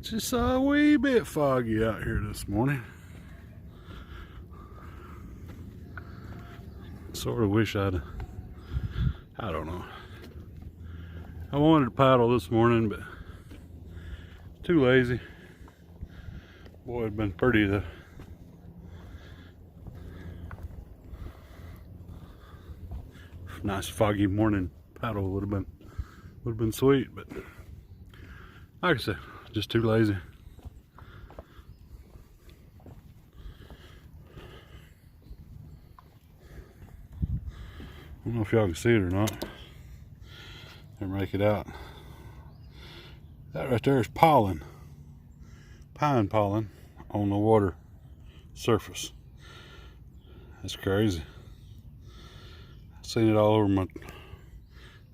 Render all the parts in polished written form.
Just a wee bit foggy out here this morning. Sort of wish I don't know. I wanted to paddle this morning, but too lazy. Boy, it'd been pretty though. Nice foggy morning paddle would have been sweet, but like I said, just too lazy. I don't know if y'all can see it or not. Can't make it out. That right there is pollen. Pine pollen on the water surface. That's crazy. I've seen it all over my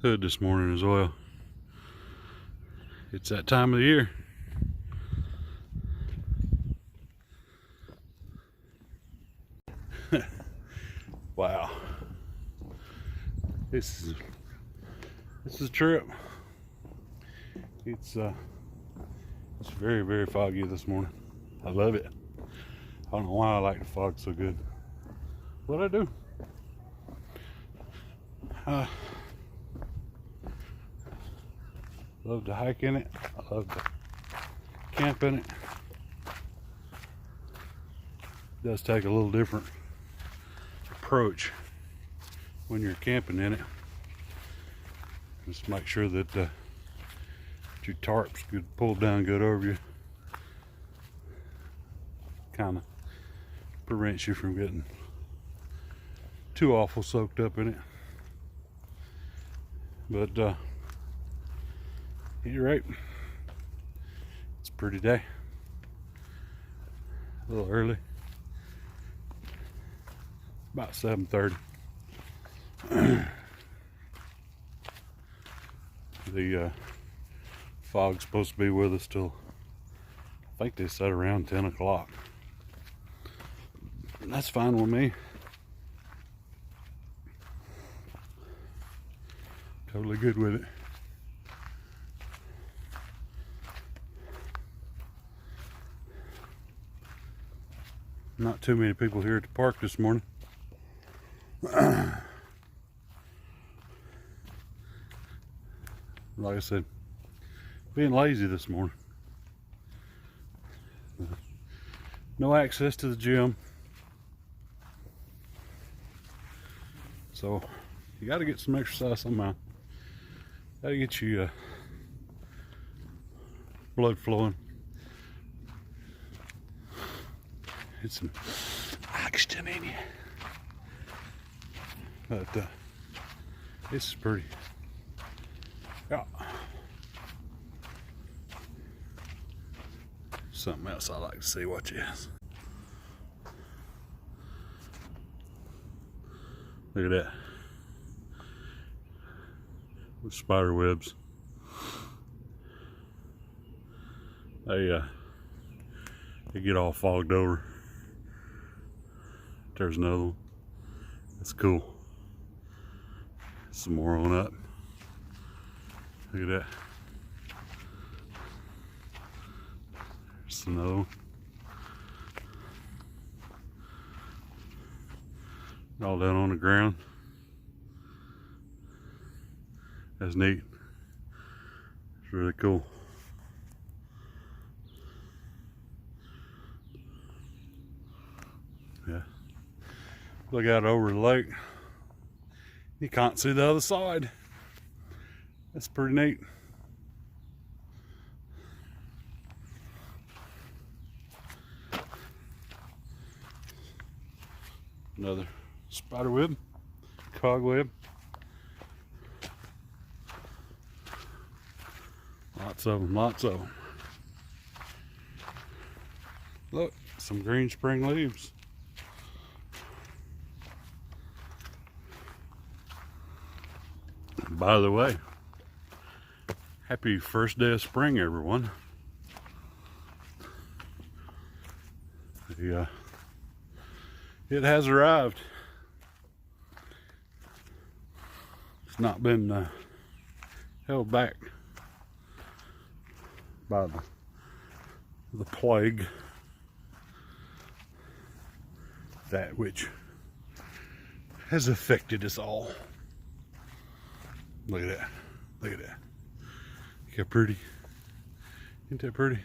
hood this morning as well. It's that time of the year. Wow. This is a trip. It's very, very foggy this morning. I love it. I don't know why I like the fog so good, but I do. Love to hike in it. I love to camp in it. It does take a little different approach when you're camping in it. Just make sure that your tarp's good, pulled down good over you. Kind of prevents you from getting too awful soaked up in it. But you're right. It's a pretty day. A little early. About 7:30. The fog's supposed to be with us till, I think they said around 10 o'clock. And that's fine with me. Totally good with it. Not too many people here at the park this morning. Like I said, being lazy this morning. No access to the gym. So you got to get some exercise somehow. Got to get you blood flowing. Get some oxygen in you. But this is pretty. Yeah. Something else I like to see. Watch this. Look at that. With spider webs. They get all fogged over. There's another one. That's cool. Some more on up. Look at that. There's another one. All down on the ground. That's neat. It's really cool. Yeah. Look out over the lake. You can't see the other side. That's pretty neat. Another spider web, cobweb. Lots of them, lots of them. Look, some green spring leaves. By the way, happy first day of spring, everyone. It has arrived. It's not been held back by the the plague, that which has affected us all. Look at that. Look at that. Look how pretty. Ain't that pretty?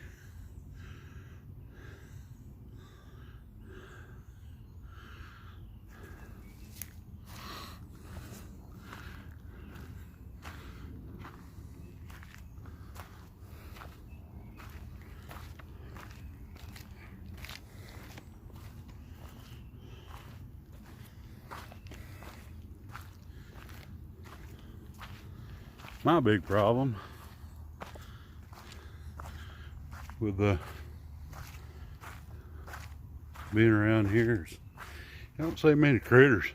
My big problem with being around here is I don't see many critters.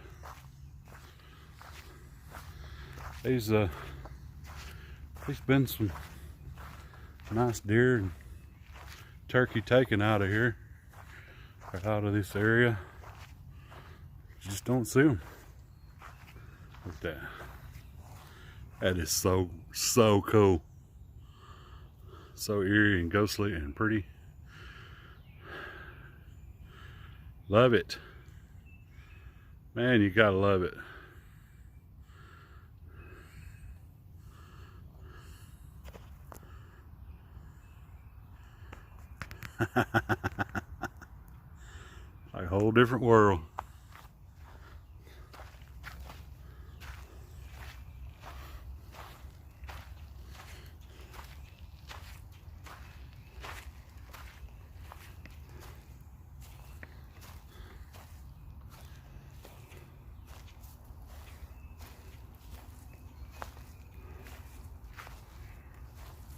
There's been some nice deer and turkey taken out of here, or out of this area. Just don't see them. Look at that. That is so cool. So eerie and ghostly and pretty. Love it. Man, you gotta love it. Like a whole different world.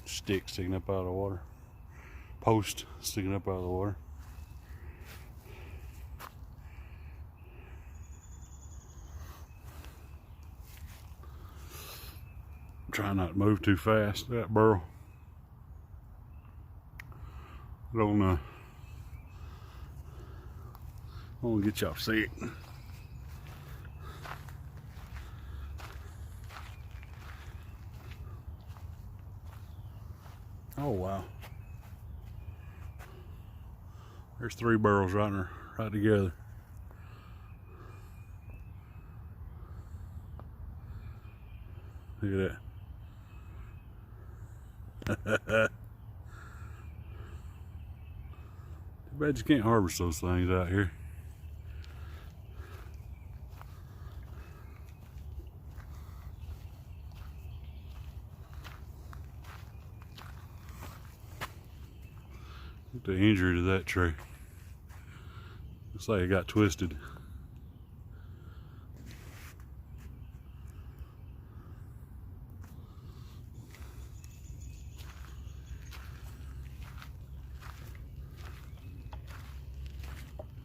Stick sticking up out of the water. Post sticking up out of the water. Try not to move too fast. That burrow. I don't want to get y'all sick. Oh wow. There's 3 burrows right together. Look at that. Too bad you can't harvest those things out here. Look at the injury to that tree. Looks like it got twisted.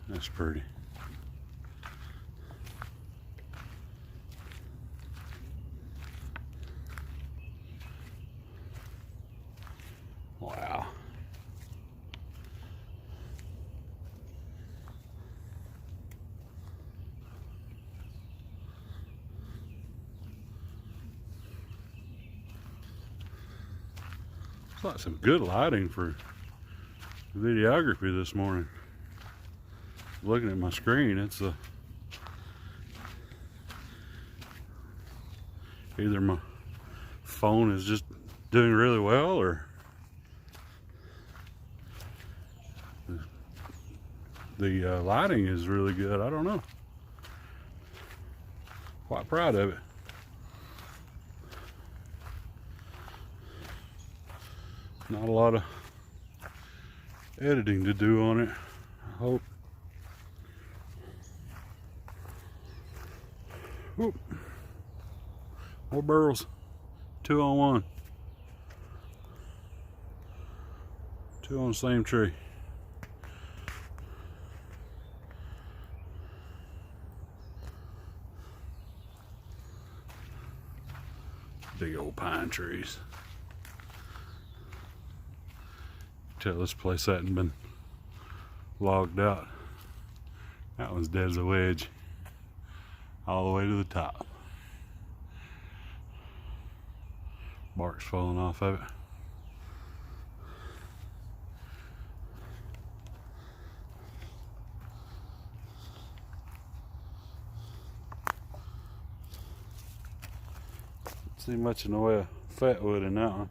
That's pretty. Wow. It's like some good lighting for videography this morning. Looking at my screen, it's either my phone is just doing really well, or the lighting is really good. I don't know. Quite proud of it. Not a lot of editing to do on it, I hope. Whoop. More burrows. 2 on 1. 2 on the same tree. Big old pine trees. Tell this place hadn't been logged out. That one's dead as a wedge. All the way to the top. Bark's falling off of it. See much in the way of fat wood in that one.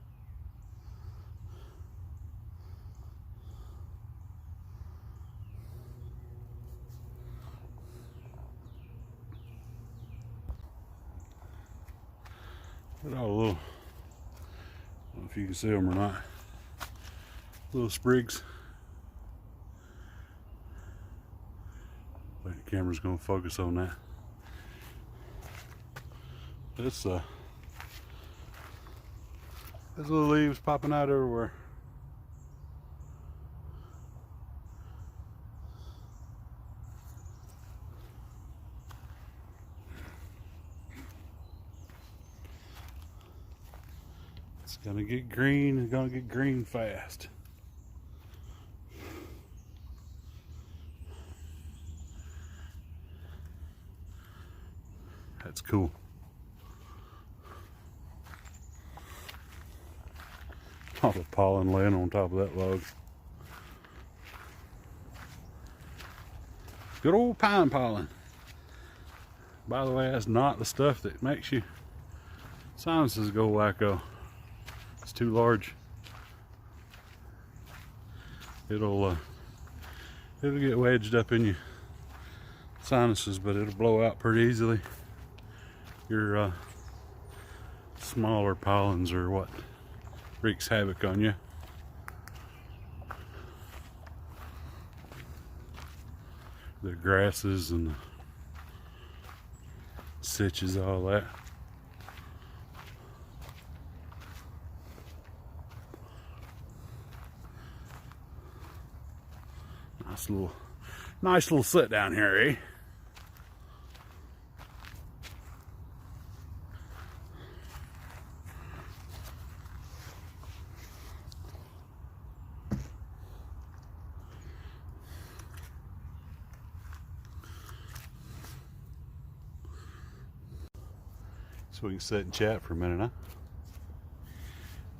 Look at all the little, I don't know if you can see them or not, little sprigs. I think the camera's going to focus on that. There's little leaves popping out everywhere. It's gonna get green. It's gonna get green fast. That's cool. All the pollen laying on top of that log. Good old pine pollen. By the way, that's not the stuff that makes your sinuses go wacko. It's too large. It'll get wedged up in your sinuses, but it'll blow out pretty easily. Your smaller pollens are what wreaks havoc on you. The grasses and the sitches, all that. Nice little sit down here, eh? So we can sit and chat for a minute,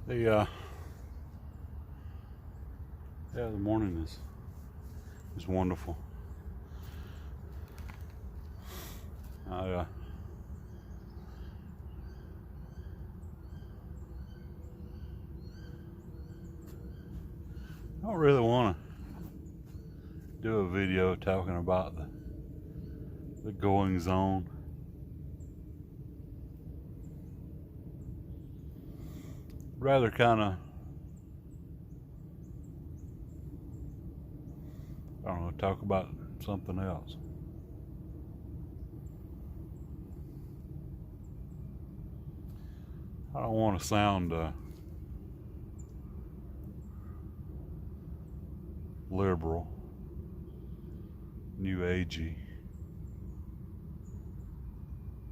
huh? The morning is wonderful. I don't really want to do a video talking about the goings on. Rather kind of, I don't know, talk about something else. I don't want to sound liberal, new agey,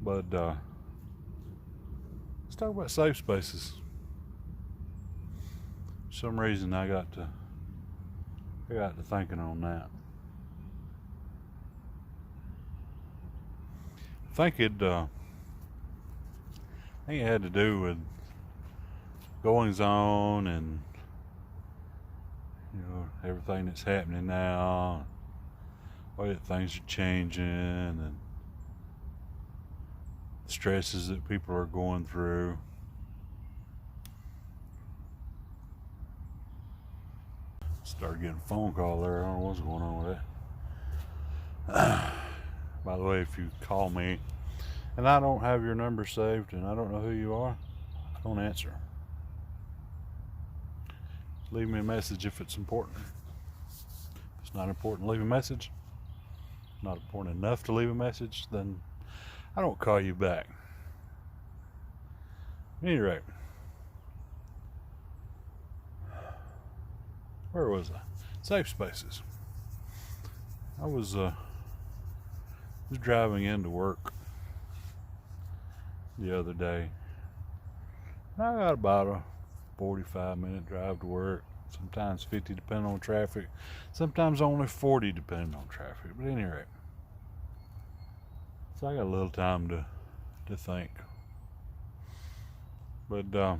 but let's talk about safe spaces. For some reason I got to thinking on that. I think it had to do with goings on and, you know, everything that's happening now, the way that things are changing, and the stresses that people are going through. Started getting a phone call there. I don't know what's going on with that. By the way, if you call me and I don't have your number saved and I don't know who you are, don't answer. Leave me a message if it's important. If it's not important, leave a message. Not important enough to leave a message, then I don't call you back. At any rate, where was I? Safe spaces. I was driving into work the other day. I got about a 45-minute drive to work. Sometimes 50 depending on traffic. Sometimes only 40 depending on traffic. But at any rate, so I got a little time to think. But I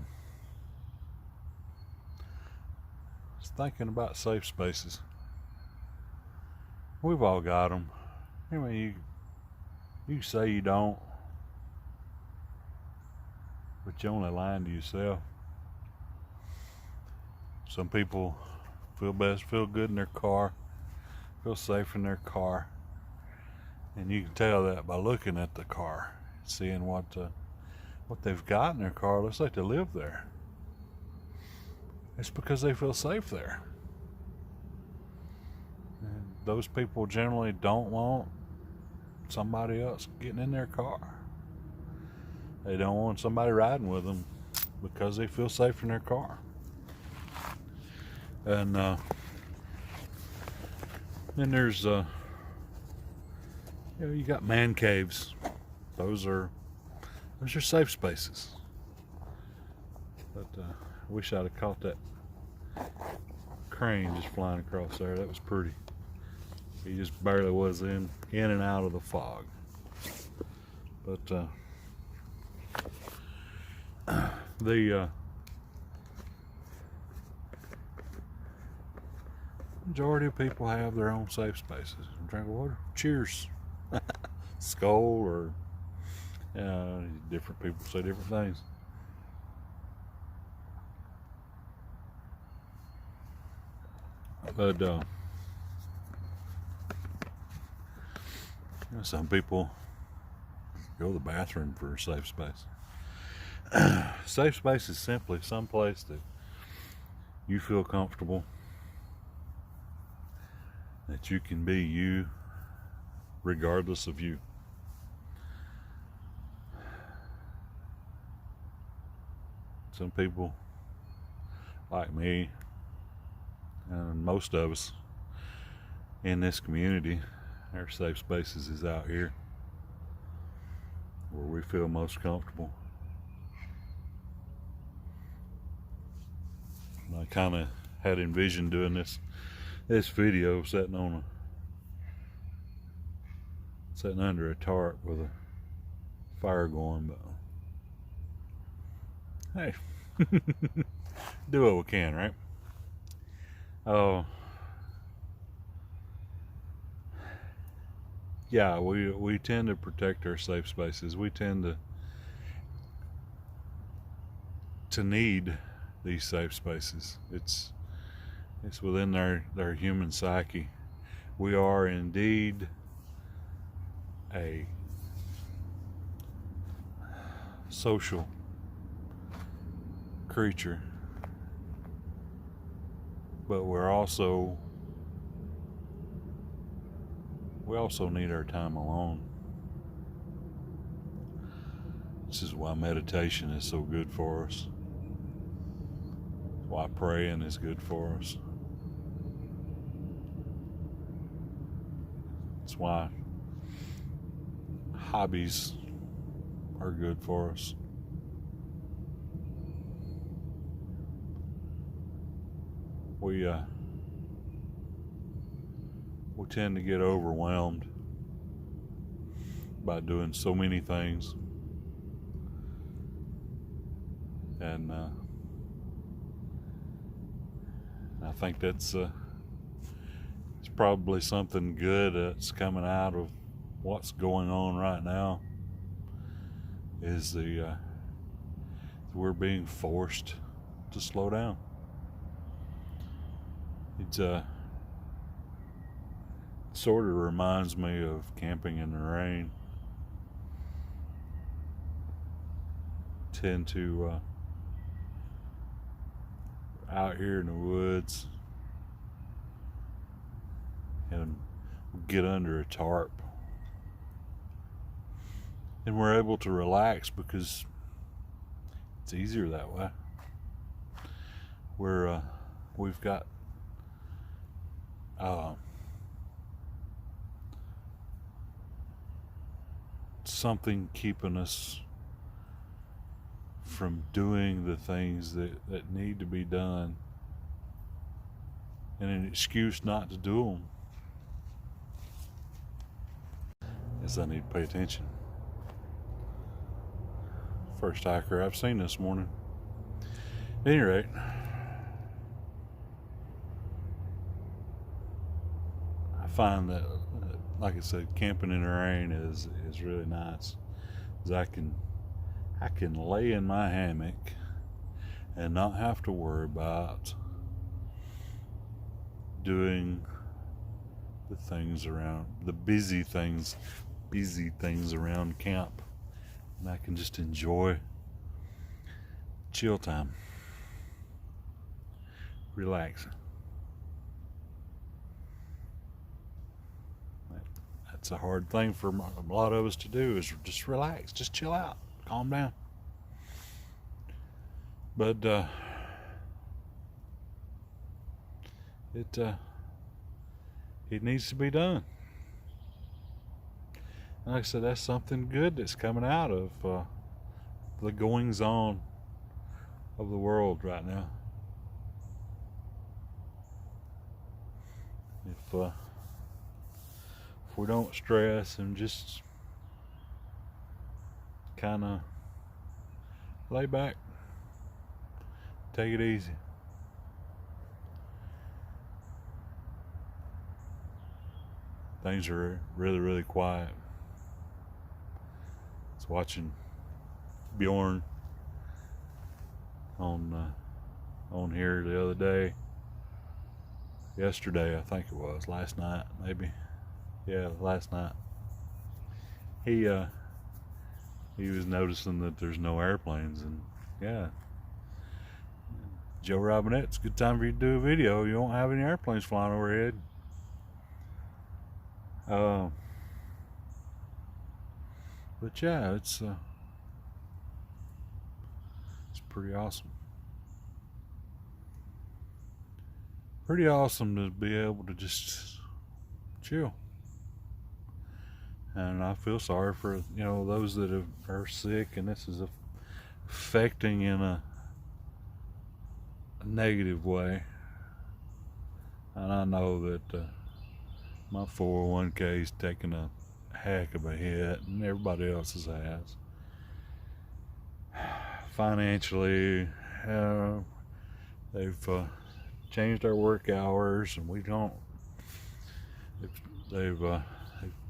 was thinking about safe spaces. We've all got them. I mean, you say you don't. but you're only lying to yourself. Some people feel best, feel good in their car, feel safe in their car, and you can tell that by looking at the car, seeing what they've got in their car. It looks like they live there. It's because they feel safe there. And those people generally don't want somebody else getting in their car. They don't want somebody riding with them because they feel safe in their car. And then there's you got man caves. Those are safe spaces. But I wish I'd have caught that crane just flying across there. That was pretty. He just barely was in and out of the fog. But the majority of people have their own safe spaces. Drink water. Cheers. Skull, or different people say different things. But some people go to the bathroom for a safe space. Safe space is simply some place that you feel comfortable, that you can be you regardless of you. Some people like me and most of us in this community, our safe spaces is out here where we feel most comfortable. And I kind of had envisioned doing this video sitting under a tarp with a fire going, but hey, do what we can, right? Yeah, we tend to protect our safe spaces. We tend to need these safe spaces. It's within their human psyche. We are indeed a social creature, but we also need our time alone. This is why meditation is so good for us. Why praying is good for us. It's why hobbies are good for us. We tend to get overwhelmed by doing so many things, and I think that's it's probably something good that's coming out of what's going on right now. Is we're being forced to slow down. It sort of reminds me of camping in the rain. Tend to out here in the woods and get under a tarp, and we're able to relax because it's easier that way. We've got something keeping us from doing the things that need to be done, and an excuse not to do them. Guess I need to pay attention. First hiker I've seen this morning. At any rate, I find that, like I said, camping in the rain is really nice. 'Cause I I can lay in my hammock and not have to worry about doing the things around, the busy things around camp. And I can just enjoy chill time, relax. That's a hard thing for a lot of us to do, is just relax, just chill out, calm down. But it needs to be done. And like I said, that's something good that's coming out of the goings on of the world right now. If we don't stress and just kind of lay back, take it easy. Things are really, really quiet. I was watching Bjorn on here the other day. Yesterday, I think it was. Last night, maybe. Yeah, last night. He was noticing that there's no airplanes, and yeah. Joe Robinette, it's a good time for you to do a video. You won't have any airplanes flying overhead. But yeah, it's pretty awesome. Pretty awesome to be able to just chill. And I feel sorry for, those that are sick, and this is affecting in a negative way. And I know that my 401k is taking a heck of a hit, and everybody else's has. Financially, they've changed our work hours, and they've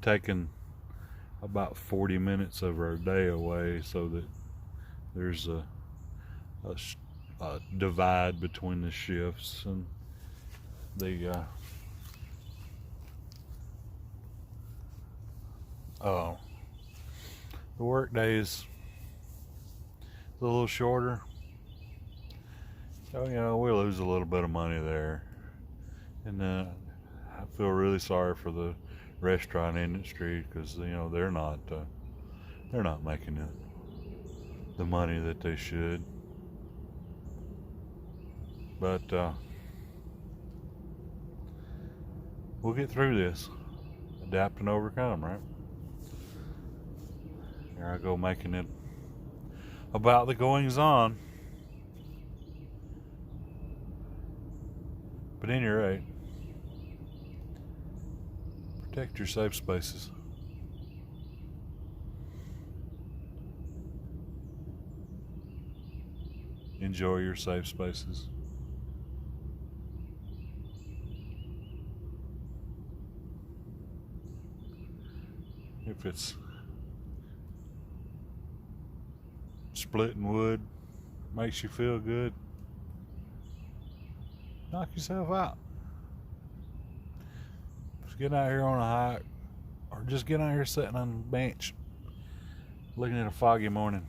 taken about 40 minutes of our day away, so that there's a divide between the shifts, and the work day is a little shorter, so we lose a little bit of money there. And I feel really sorry for the restaurant industry, because they're not making the money that they should. But we'll get through this. Adapt and overcome, right? Here I go, making it about the goings on. But at any rate, protect your safe spaces. Enjoy your safe spaces. If it's splitting wood makes you feel good, knock yourself out. Just get out here on a hike, or just get out here sitting on the bench looking at a foggy morning.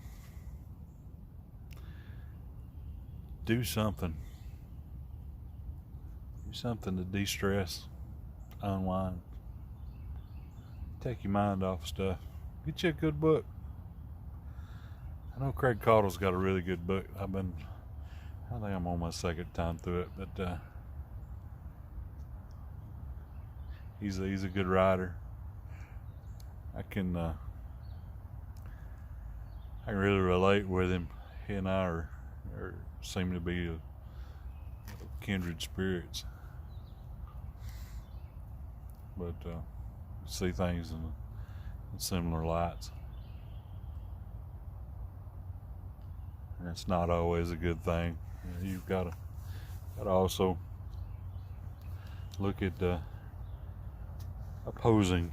Do something to de-stress, unwind, take your mind off of stuff. Get you a good book. I know Craig Caudle's got a really good book. I think I'm on my second time through it, but he's a good writer. I can really relate with him. He and I are seem to be kindred spirits, but see things in similar lights. And it's not always a good thing. You've got to also look at opposing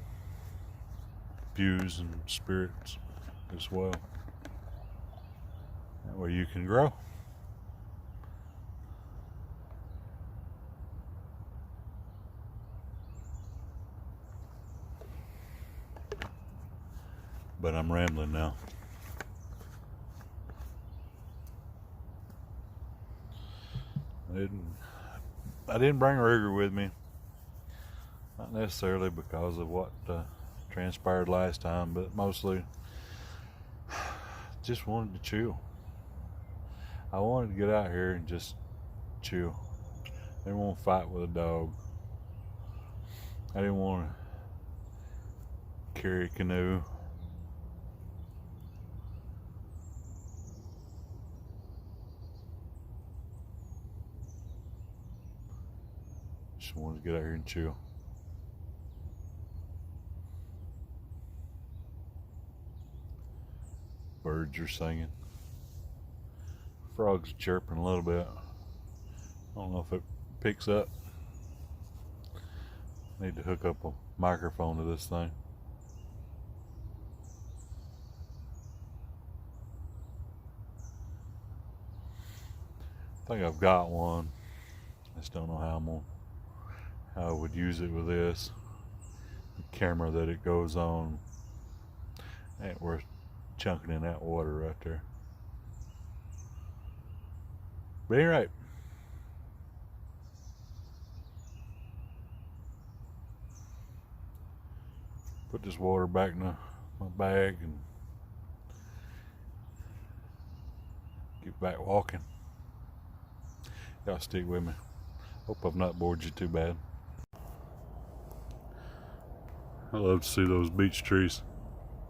views and spirits as well. way you can grow. But I'm rambling now. I didn't bring a rigger with me. Not necessarily because of what transpired last time, but mostly just wanted to chill. I wanted to get out here and just chill. I didn't want to fight with a dog. I didn't want to carry a canoe. Just wanted to get out here and chill. Birds are singing. Frogs are chirping a little bit. I don't know if it picks up. Need to hook up a microphone to this thing. I think I've got one. I just don't know how I would use it with this. The camera that it goes on ain't worth chunking in that water right there. But anyway, put this water back in my bag and get back walking. Y'all stick with me. Hope I've not bored you too bad. I love to see those beech trees.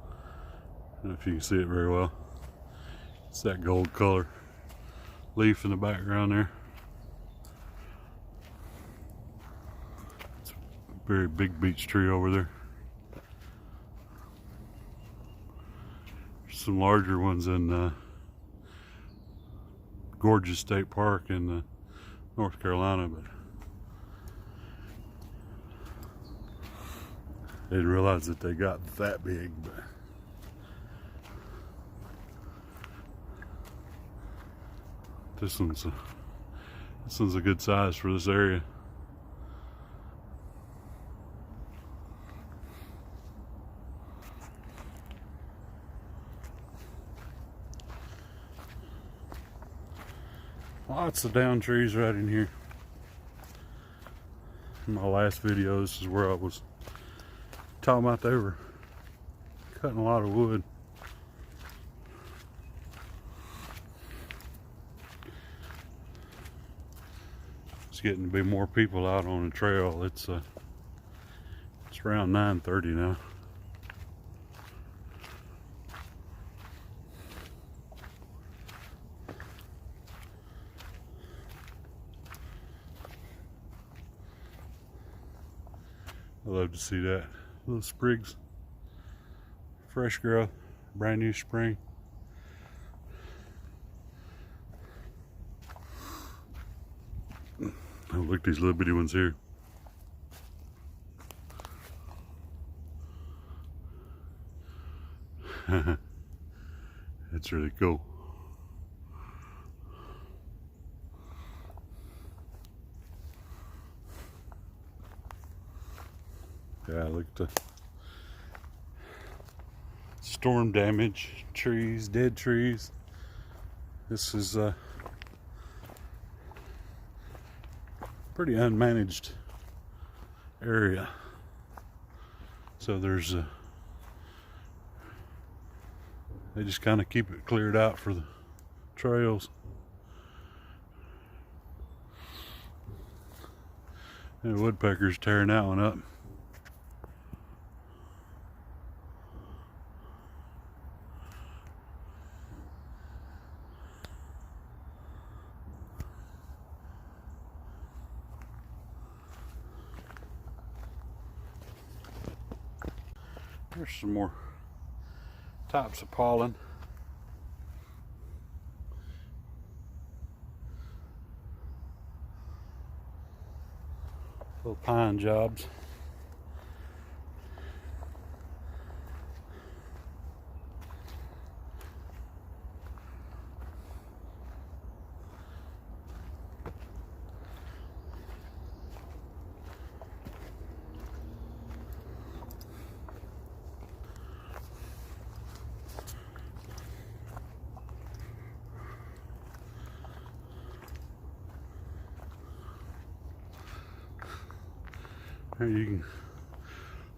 I don't know if you can see it very well. It's that gold color leaf in the background there. It's a very big beech tree over there. There's some larger ones in Gorgeous State Park in North Carolina, but I didn't realize that they got that big. But this one's a good size for this area. Lots of down trees right in here. In my last video, this is where I was talking about they were cutting a lot of wood. It's getting to be more people out on the trail. It's around 9:30 now. I love to see that. Little sprigs, fresh growth, brand new spring. Oh, look at these little bitty ones here. That's really cool. Yeah, look at the storm damage, trees, dead trees. This is pretty unmanaged area. So there's they just kind of keep it cleared out for the trails. And the woodpecker's tearing that one up. There's some more types of pollen. Little pine jobs. Here you can,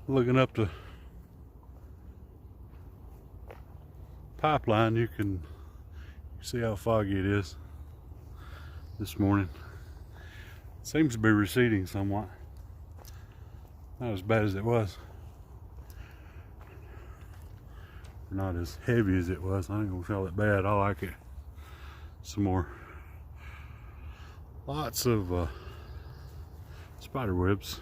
looking up the pipeline, you can see how foggy it is this morning. It seems to be receding somewhat. Not as bad as it was. Not as heavy as it was. I ain't gonna feel it bad. I like it some more. Lots of spider webs.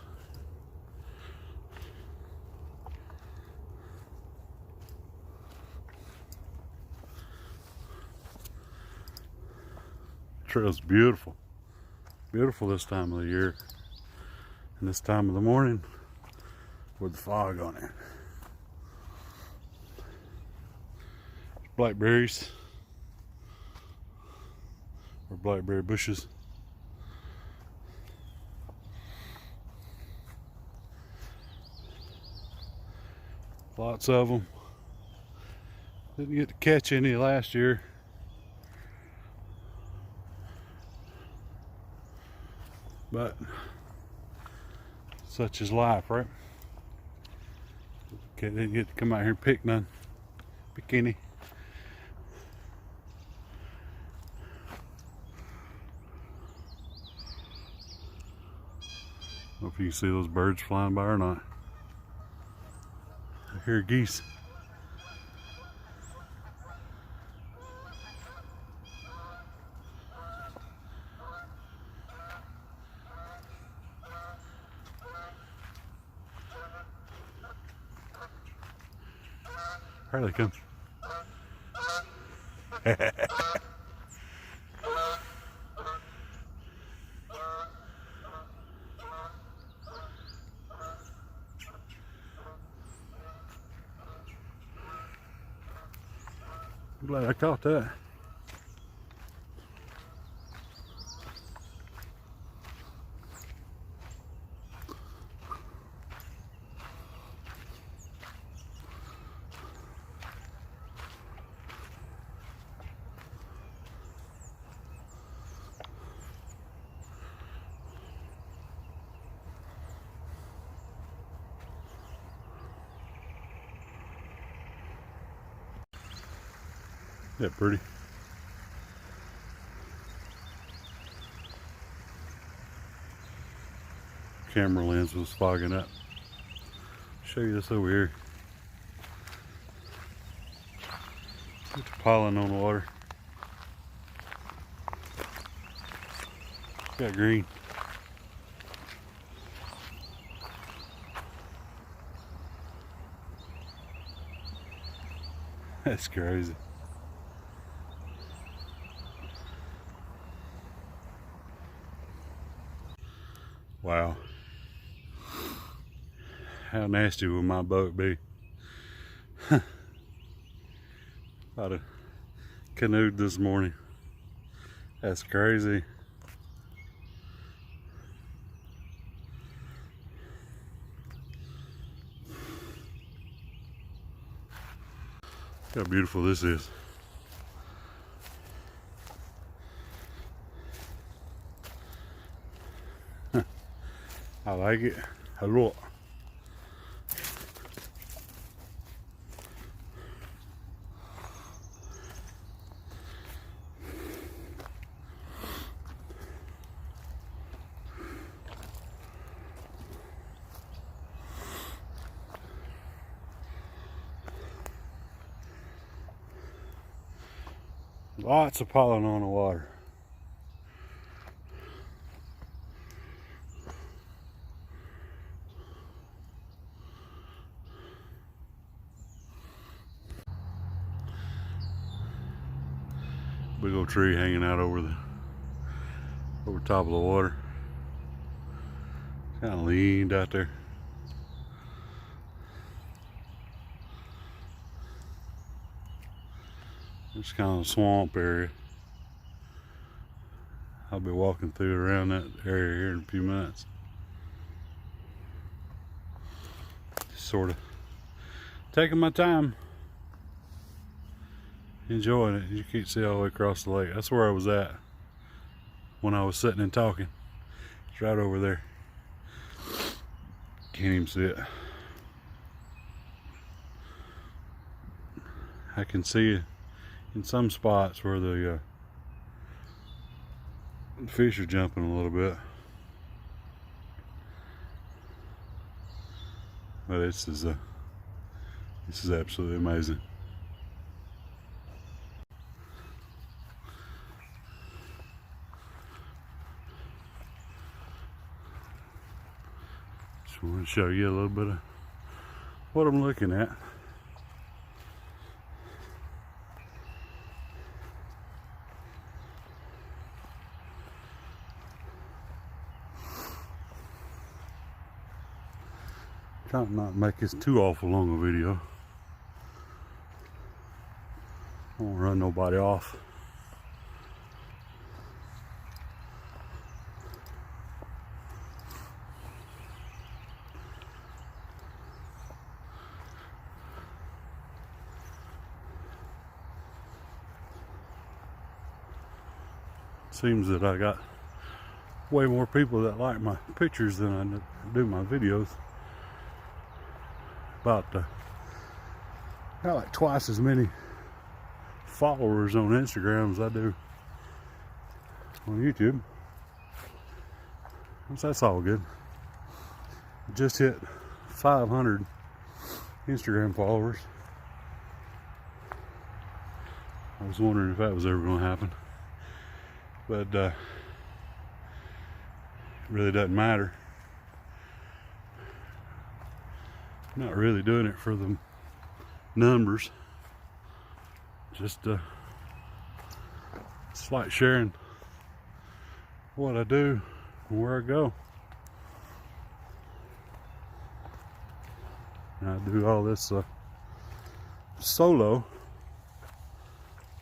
Trail's beautiful. Beautiful this time of the year. And this time of the morning with the fog on it. Blackberries, or blackberry bushes. Lots of them. Didn't get to catch any last year. But such is life, right? Okay, didn't get to come out here and pick none. Pick any. Hope you can see those birds flying by or not. I hear geese. Here they come. I'm glad I caught that. Yeah, pretty. Camera lens was fogging up. Show you this over here. Get the pollen on the water. Got green. That's crazy. Wow. How nasty would my boat be? I'd have canoed this morning. That's crazy. Look how beautiful this is. I like it a lot. Lots of pollen on the water. Big old tree hanging out over top of the water. Kind of leaned out there. It's kind of a swamp area. I'll be walking through around that area here in a few minutes. Just sort of taking my time, enjoying it. You can't see all the way across the lake. That's where I was at when I was sitting and talking. It's right over there. Can't even see it. I can see in some spots where the fish are jumping a little bit, but this is absolutely amazing. Just want to show you a little bit of what I'm looking at. Trying to not make this too awful long a video. I won't run nobody off. Seems that I got way more people that like my pictures than I do my videos. Got like twice as many followers on Instagram as I do on YouTube. So that's all good. Just hit 500 Instagram followers. I was wondering if that was ever going to happen, but it really doesn't matter. Not really doing it for the numbers, just it's like sharing what I do and where I go. And I do all this solo,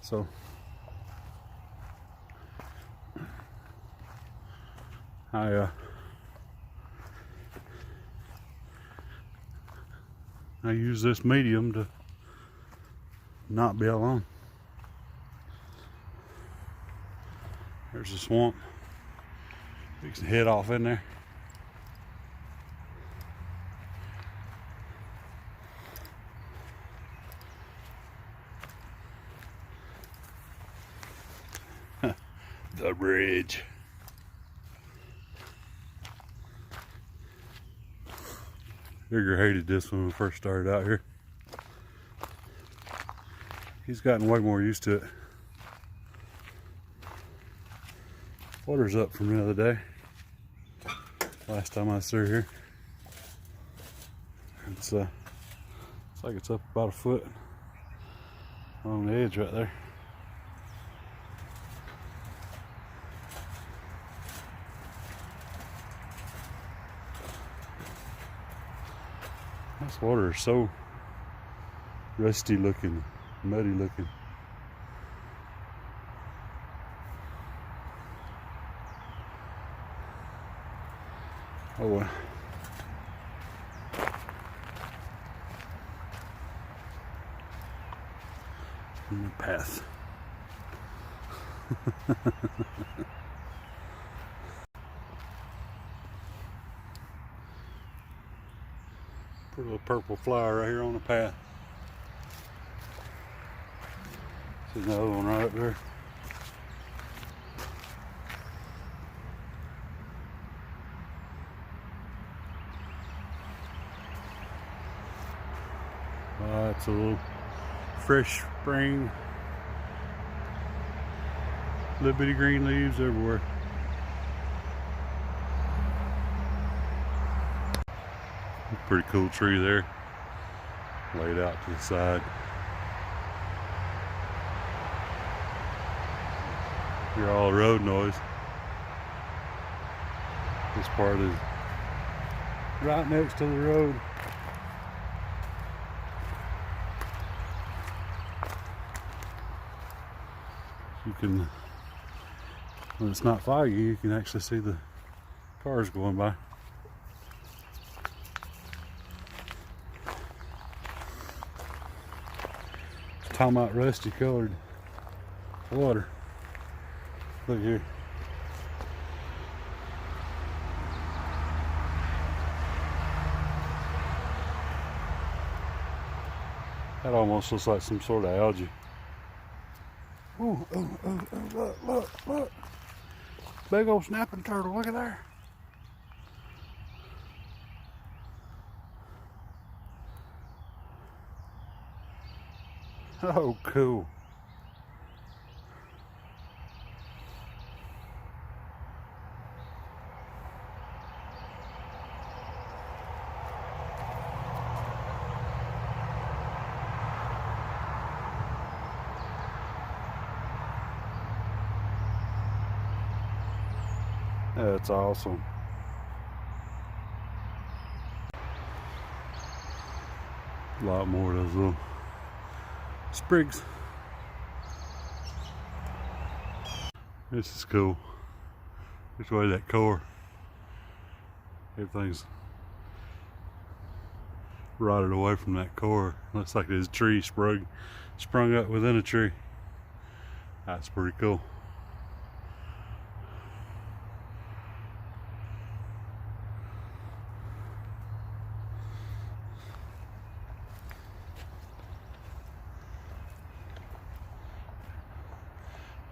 so I use this medium to not be alone. There's a swamp. You can head off in there. The bridge. Digger hated this when we first started out here. He's gotten way more used to it. Water's up from the other day. Last time I was through here. It's like it's up about a foot along the edge right there. This water is so rusty looking, muddy looking. Oh well. In the path. Put a little purple flower right here on the path. See another one right up there. It's a little fresh spring. Little bitty green leaves everywhere. Pretty cool tree there, laid out to the side. Hear all the road noise. This part is right next to the road. You can, when it's not foggy, you can actually see the cars going by. Talking about rusty colored water. Look here. That almost looks like some sort of algae. Ooh, ooh, ooh, ooh, look, look, look. Big old snapping turtle, look at there. Oh, cool. That's awesome. A lot more of those little sprigs. This is cool. Which way that core? Everything's rotted away from that core. Looks like there's a tree sprung up within a tree. That's pretty cool.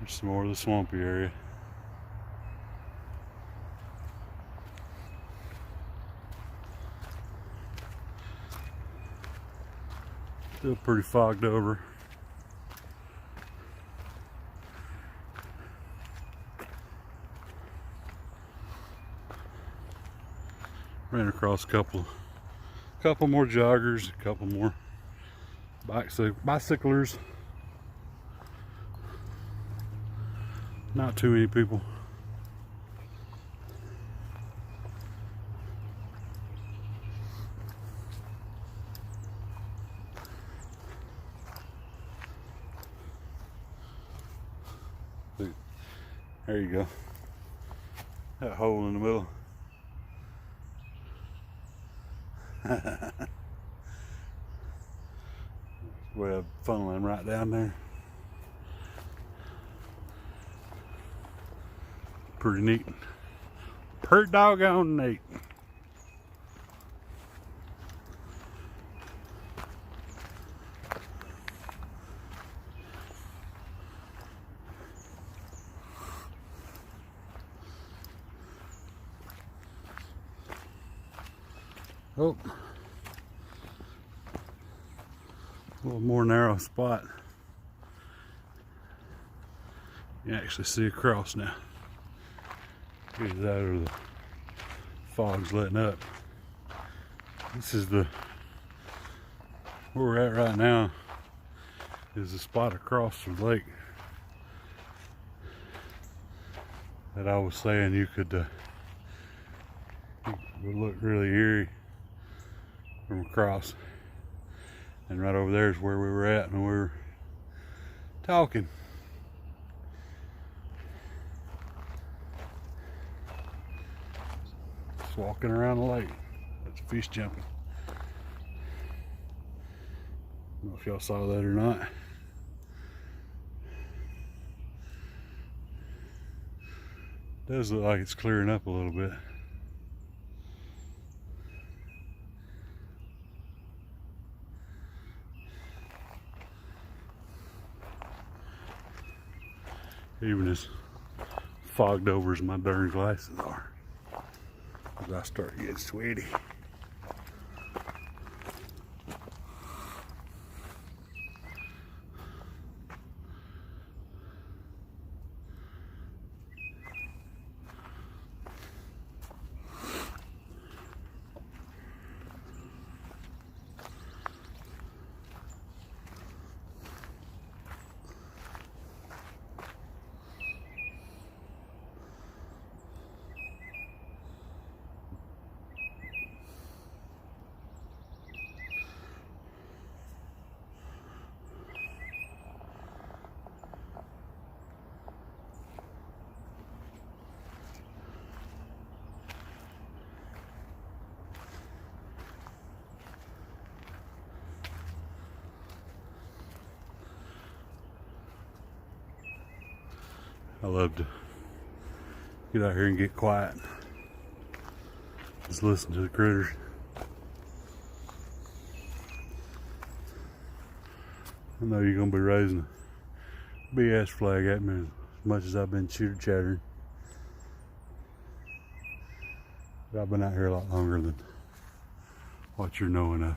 There's some more of the swampy area. Still pretty fogged over. Ran across a couple more joggers, a couple more bicyclers. Not too many people. There you go. That hole in the middle. We have funneling right down there. Pretty neat. Pretty doggone neat. Oh, a little more narrow spot. You can actually see across now. Either that or the fog's letting up. This is where we're at right now, is the spot across from the lake that I was saying you could would look really eerie from across. And right over there is where we were at when we were talking. Just walking around the lake. That's fish jumping. I don't know if y'all saw that or not. It does look like it's clearing up a little bit. Even as fogged over as my darn glasses are, as I start getting sweaty. I love to get out here and get quiet. Just listen to the critters. I know you're gonna be raising a BS flag at me as much as I've been chitter chattering. But I've been out here a lot longer than what you're knowing of.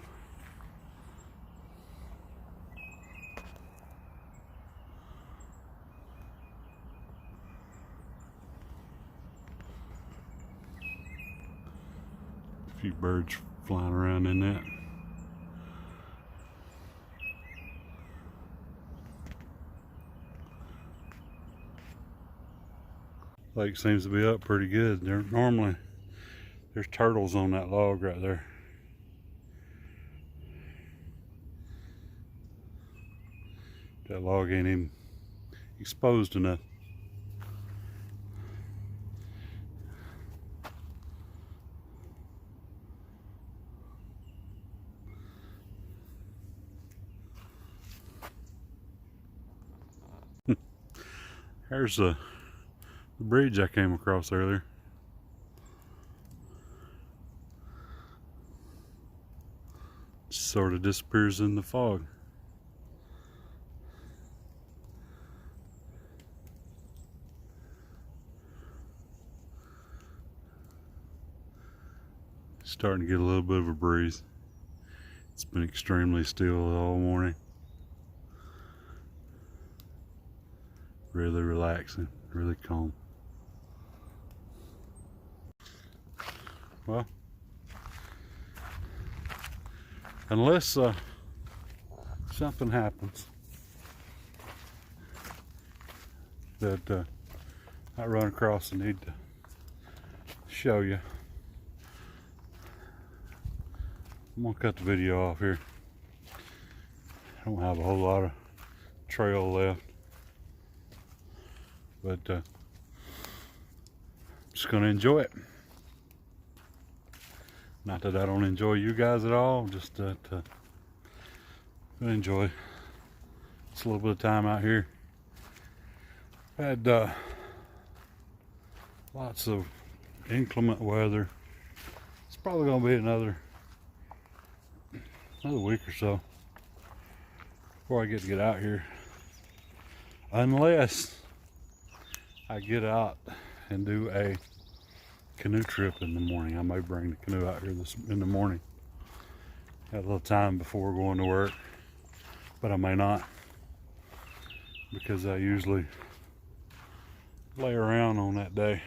A few birds flying around in that. Lake seems to be up pretty good. There's turtles on that log right there. That log ain't even exposed enough. There's the bridge I came across earlier. Sort of disappears in the fog. Starting to get a little bit of a breeze. It's been extremely still all morning. Really relaxing, really calm. Well, unless something happens that I run across and need to show you, I'm gonna cut the video off here. I don't have a whole lot of trail left, but I'm just gonna enjoy it. Not that I don't enjoy you guys at all, just that I enjoy just a little bit of time out here. Had lots of inclement weather. It's probably gonna be another week or so before I get out here, unless I get out and do a canoe trip in the morning. I may bring the canoe out here in the morning. Got a little time before going to work, but I may not, because I usually lay around on that day.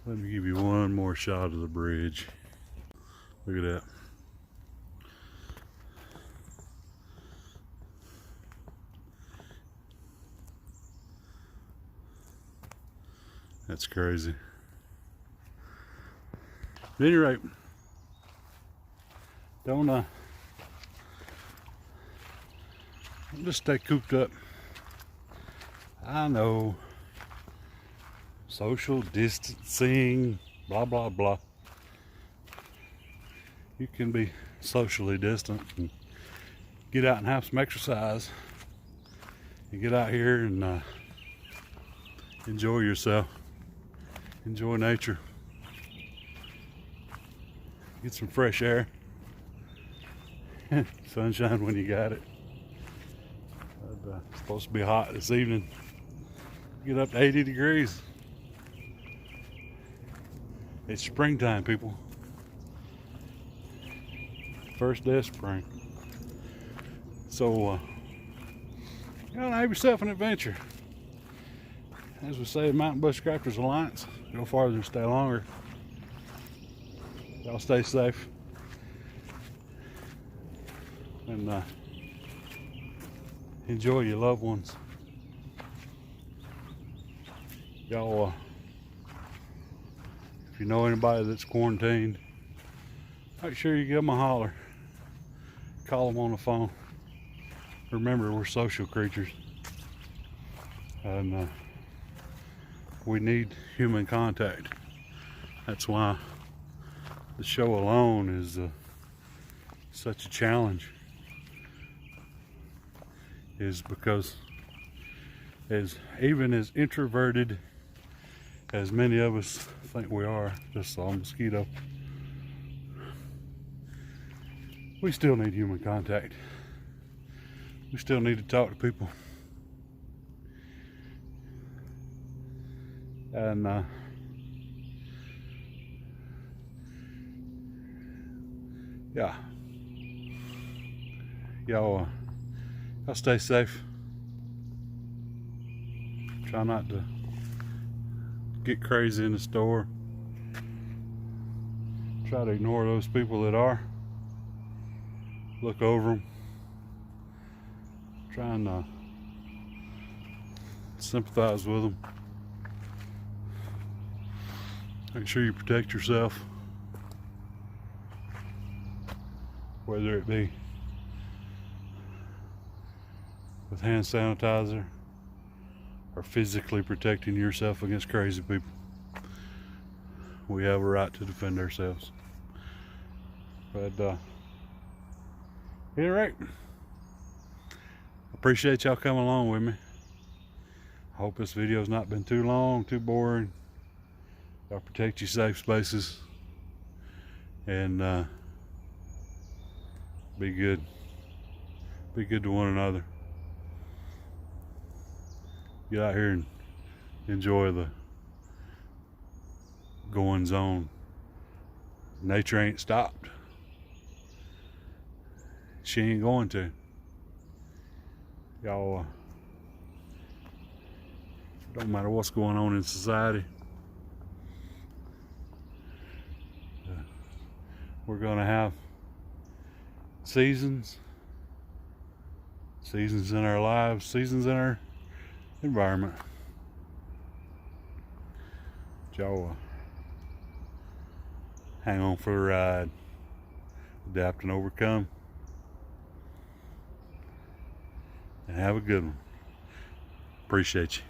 Let me give you one more shot of the bridge. Look at that. That's crazy. At any rate, don't just stay cooped up. I know, social distancing, blah blah blah. You can be socially distant and get out and have some exercise and get out here and enjoy yourself. Enjoy nature. Get some fresh air. Sunshine when you got it. It's supposed to be hot this evening. Get up to 80 degrees. It's springtime, people. First day of spring. So, have yourself an adventure. As we say in Mountain Bushcrafters Alliance, go farther and stay longer. Y'all stay safe. And enjoy your loved ones. Y'all, if you know anybody that's quarantined, make sure you give them a holler. Call them on the phone. Remember, we're social creatures. And we need human contact. That's why the show alone is such a challenge. Is because even as introverted as many of us think we are, just saw a mosquito. we still need human contact. We still need to talk to people. And yeah, y'all stay safe. Try not to get crazy in the store. Try to ignore those people that are. Look over them. Try and sympathize with them. Make sure you protect yourself, whether it be with hand sanitizer or physically protecting yourself against crazy people. We have a right to defend ourselves. But at any rate, appreciate y'all coming along with me. I hope this video's not been too long, too boring. Y'all protect your safe spaces and be good. Be good to one another. Get out here and enjoy the goings on. Nature ain't stopped. She ain't going to. Y'all, don't matter what's going on in society, we're gonna have seasons in our lives, seasons in our environment. Y'all hang on for the ride, adapt and overcome, and have a good one. Appreciate you.